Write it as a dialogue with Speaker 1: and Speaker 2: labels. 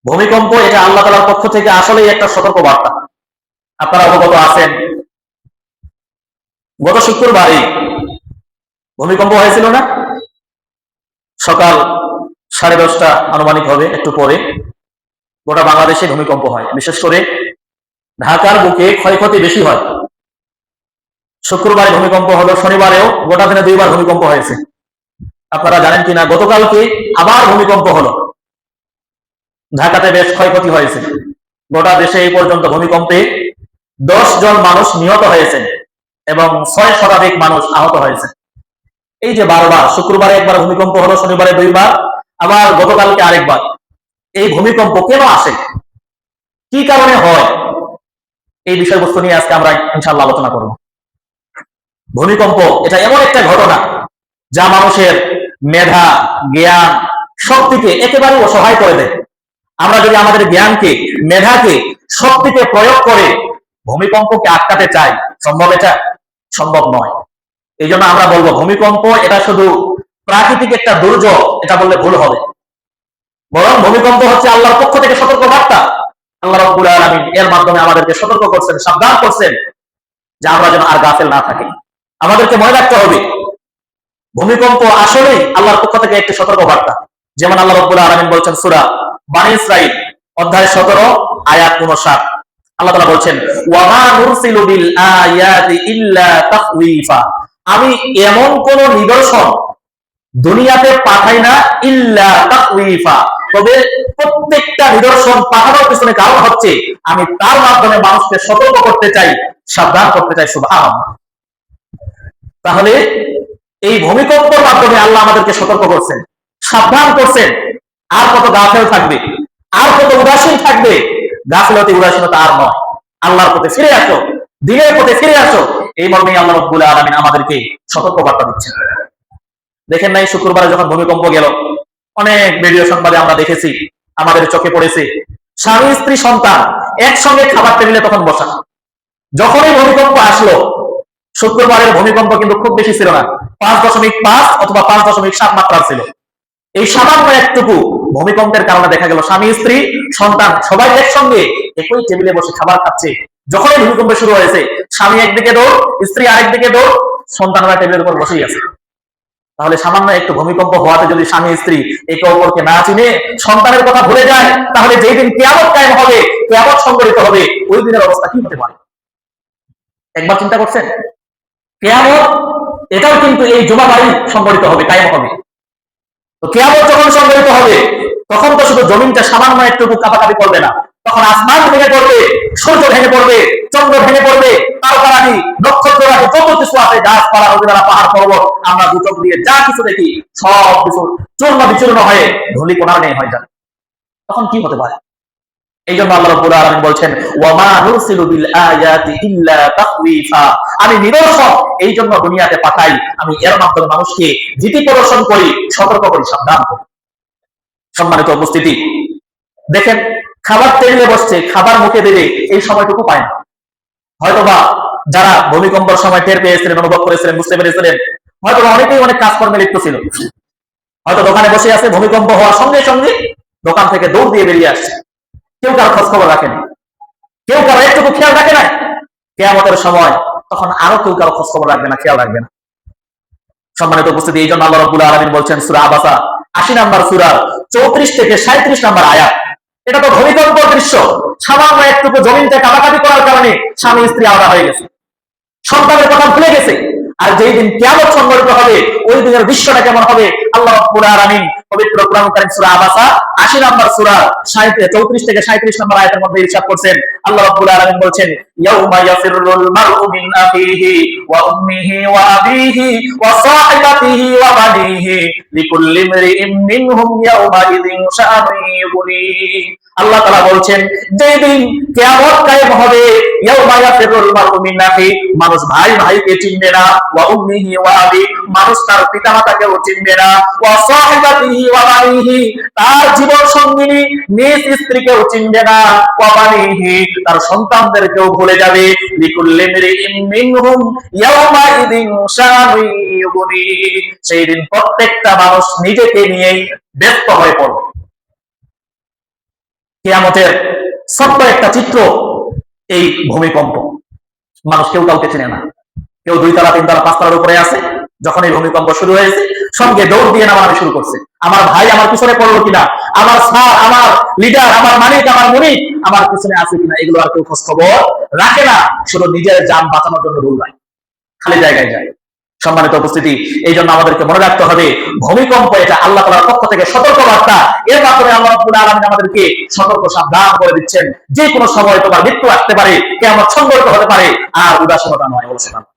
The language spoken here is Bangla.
Speaker 1: ভূমিকম্প এটা আল্লাহ তাআলার পক্ষ থেকে আসলেই একটা সতর্ক বার্তা। আপনারা অবগত আছেন, গত শুক্রবারই ভূমিকম্প হয়েছিল না? সকাল 10:30 আনুমানিক হবে, একটু পরে গোটা বাংলাদেশে ভূমিকম্প হয়। বিশেষ করে ঢাকার বুকে ক্ষয়ক্ষতি বেশি হয়। শুক্রবারে ভূমিকম্প হলো, শনিবারেও গোটা দিনে 2বার ভূমিকম্প হয়েছে। আপনারা জানেন কিনা, গতকালকে আবার ভূমিকম্প হলো। ঢাকাতে বেশ ক্ষয়ক্ষতি হয়েছে। গোটা দেশে এই পর্যন্ত ভূমিকম্পে 10 জন মানুষ নিহত হয়েছেন এবং 6 শতাধিক মানুষ আহত হয়েছে। এই যে বারবার, শুক্রবারে একবার ভূমিকম্প হলো, শনিবারে 2বার, আবার গতকালকে আরেকবার। এই ভূমিকম্প কেন আসে, কি কারণে হয়, এই বিষয়বস্তু নিয়ে আজকে আমরা ইনশাআল্লাহ আলোচনা করব। ভূমিকম্প এটা এমন একটা ঘটনা যা মানুষের মেধা, জ্ঞান, শক্তিকে একেবারে অসহায় করে দেয়। আমরা যদি আমাদের জ্ঞানকে, মেধাকে, শক্তিকে প্রয়োগ করে ভূমিকম্পকে আটকাতে চাই, সম্ভব? এটা সম্ভব নয়। এই জন্য আমরা বলবো ভূমিকম্প এটা শুধু প্রাকৃতিক একটা দুর্যোগ, এটা বললে ভুল হবে। বরং ভূমিকম্প হচ্ছে আল্লাহর পক্ষ থেকে সতর্ক বার্তা। আল্লাহ রাব্বুল আলামিন এর মাধ্যমে আমাদেরকে সতর্ক করছেন, সাবধান করছেন যে আমরা যেন আর গাফেল না থাকি। আমাদেরকে মনে রাখতে হবে ভূমিকম্প আসলেই আল্লাহর পক্ষ থেকে একটি সতর্ক বার্তা। যেমন আল্লাহ রাব্বুল আলামিন বলছেন সূরা বনী ইসরাঈল অধ্যায় 17 আয়াত 59, আল্লাহ তাআলা বলছেন, ওয়া মা নুরসিলু বিল আয়াতি ইল্লা তাখওয়িফা, আমি এমন কোন নিদর্শন দুনিয়াতে পাঠাই না ইল্লা তাখওয়িফা, তবে প্রত্যেকটা নিদর্শন পাঠানোর পিছনে কারণ হচ্ছে আমি তার মাধ্যমে মানুষকে সতর্ক করতে চাই, সাবধান করতে চাই। সুবহানাল্লাহ। তাহলে এই ভূমিকম্পের মাধ্যমে আল্লাহ আমাদেরকে সতর্ক করছেন, সাবধান করছেন। আর কত গাফেল থাকবে, আর কত উদাসীন থাকবে? গাফিলতি, উদাসীনতা আর নয়। আল্লাহর পথে ফিরে আসো, দিনের পথে ফিরে আসো, এই মর্মে আল্লাহ রাব্বুল আলামিন আমাদেরকে সতর্ক বার্তা দিচ্ছেন। দেখেন নাই শুক্রবারে যখন ভূমিকম্প গেল, অনেক ভিডিও সংবাদে আমরা দেখেছি, আমাদের চোখে পড়েছে, স্বামী স্ত্রী সন্তান একসঙ্গে খাবার টেবিলে তখন বসা। যখনই ভূমিকম্প আসলো, শুক্রবারের ভূমিকম্প কিন্তু খুব বেশি ছিল না, 5.5 অথবা 5.7 মাত্রার ছিল। এই সামান্য একটুকু ভূমিকম্পের কারণে দেখা গেল স্বামী স্ত্রী সন্তান সবাই একসঙ্গে একই টেবিলে বসে খাবার খাচ্ছে। যখনই ভূমিকম্প শুরু হয়েছে, স্বামী একদিকে দৌড়, স্ত্রী আরেকদিকে দৌড়, সন্তানরা টেবিলের উপর বসেই আছে। তাহলে সামান্য একটু ভূমিকম্প হওয়াতে যদি স্বামী স্ত্রী একে অপরকে না চিনে সন্তানের কথা ভুলে যায়, তাহলে যেই দিন কিয়ামত কায়েম হবে, কিয়ামত সংঘটিত হবে, ওই দিনের অবস্থা কি হতে পারে? একবার চিন্তা করছেন? কিয়ামত এটাও কিন্তু এই জুমাবারই সংঘটিত হবে, কায়েম হবে। তো কিয়ামত যখন সংঘটিত হবে, তখন তো শুধু জমিনটা সামান্য একটু কাঁপাকাঁপি করবে না, তখন আসমান ভেঙে পড়বে, সূর্য ভেঙে পড়বে, চন্দ্র ভেঙে পড়বে, তারকারাজি, নক্ষত্ররাজি, যত কিছু আছে, গাছপালা, নদীনালা, পাহাড় পর্বত, আমরা দু চোখ দিয়ে যা কিছু দেখি, সব কিছু চূর্ণ বিচূর্ণ হয়ে ধূলিকণার ন্যায় হয়ে যাবে। তখন কি হতে পারে? এই জন্য আল্লাহ রাব্বুল আলামিন বলছেন, ওয়া মা নুরসিলু বিল আয়াতি ইল্লা তাখওয়িফা, আমি নিদর্শন এই জন্য দুনিয়াতে পাঠাই, আমি এর মাধ্যমে মানুষকে ভীতি প্রদর্শন করি, সতর্ক করি, সাবধান করি। সম্মানিত উপস্থিতি, দেখেন খাবার টেবিলে বসছে, খাবার মুখে দেবে, এই সময়টুকু পায় না। হয়তোবা যারা ভূমিকম্পের সময় টের পেয়েছিলেন, অনুভব করেছিলেন, বুঝতে পেরেছিলেন, হয়তোবা অনেকেই অনেক কাজকর্মে লিপ্ত ছিল। হয়তো দোকানে বসে আছে, ভূমিকম্প হওয়ার সঙ্গে সঙ্গে দোকান থেকে দৌড় দিয়ে বেরিয়ে আসছে। কেউ কারো খোঁজ খবর রাখেনি, কেউ কারো একটুকু খেয়াল রাখে না। কিয়ামতের সময় তখন আরো কেউ কারো খোঁজ খবর রাখবে না, খেয়াল রাখবে না। সম্মানিত উপস্থিতি, এই জন্য আল্লাহ রাব্বুল আলামিন বলছেন সূরা আবাসা 80 নম্বর সূরা 34 থেকে 37 নম্বর আয়াত, এটা তো ভূমিকম্পের দৃশ্য। সামান্য একটুকু জমিনটা কাঁপাকাঁপি করার কারণে স্বামী স্ত্রী আলাদা হয়ে গেছে, সন্তানের কথা ভুলে গেছে। আর যেই দিন কিয়ামত সংঘটিত হবে, ওই দিনের দৃশ্যটা কেমন হবে? আল্লাহ রাব্বুল আলামিন পবিত্র কোরআন কারীম সূরা আবাসা 80 নম্বর সূরা 34 থেকে 37 নম্বর আয়াতের মধ্যে ইরশাদ করছেন, আল্লাহ রাব্বুল আলামিন বলছেন, ইয়াউমা ইয়াফিরুল মারউ মিন আখিহি ওয়া উম্মিহি ওয়া আবিহি ওয়া সাহিবাতিহি ওয়া বানিহি লিকুল্লি ইমরিইম মিনহুম ইয়াউমা ইযিন শাআনুন ইউগনি। আল্লাহ তাআলা বলছেন, যেই দিন কিয়ামত কায়েম হবে, ইয়াউমা ইয়াফিরুল মারউ মিন আখিহি, মানুষ ভাই ভাইকে চিনবে না, ওয়া উম্মিহি ওয়া আবি, মানুষ তার পিতামাতাকেও চিনবে না, ওয়া সাহিবাতিহি ওয়া বানিহি, তার জীবন সঙ্গিনী নিজ স্ত্রীকেও চিনবে না, ওয়া বানিহি, তার সন্তানদেরকেও ভুলে যাবে। লিকুল্লি ইমরিইম মিনহুম ইয়াউমা ইযিন শাআনুন ইউগনি, সেই দিন প্রত্যেকটা মানুষ নিজেকে নিয়েই ব্যস্ত হয়ে পড়বে। কিয়ামতের ছোট্ট একটা চিত্র এই ভূমিকম্প। মানুষ কেউ কাউকে চেনে না, কেউ 2 তলা 3 তলা 5 তলার উপরে আছে। যখন এই ভূমিকম্প শুরু হয়েছে, সঙ্গে দৌড় দিয়ে নামানো শুরু করছে। আমার ভাই আমার পিছনে পড়লো কিনা, আমার স্যার, আমার লিডার, আমার মালিক, আমার মুনিক আমার পিছনে আছে কিনা, এগুলো আর কেউ খোঁজ খবর রাখে না। শুধু নিজের জান বাঁচানোর জন্য দৌড়ায়, খালি জায়গায় যায়। সম্মানিত উপস্থিতি, এই জন্য আমাদেরকে মনে রাখতে হবে, ভূমিকম্প এটা আল্লাহ তাআলার পক্ষ থেকে সতর্ক বার্তা। এর মাধ্যমে আল্লাহ রাব্বুল আলামিন আমাদেরকে সতর্ক সাবধান করে দিচ্ছেন, যে কোনো সময় তোমার মৃত্যু আসতে পারে, কিয়ামত সংঘটিত হতে পারে, আর উদাসীনতা নয়, অলসতা নয়।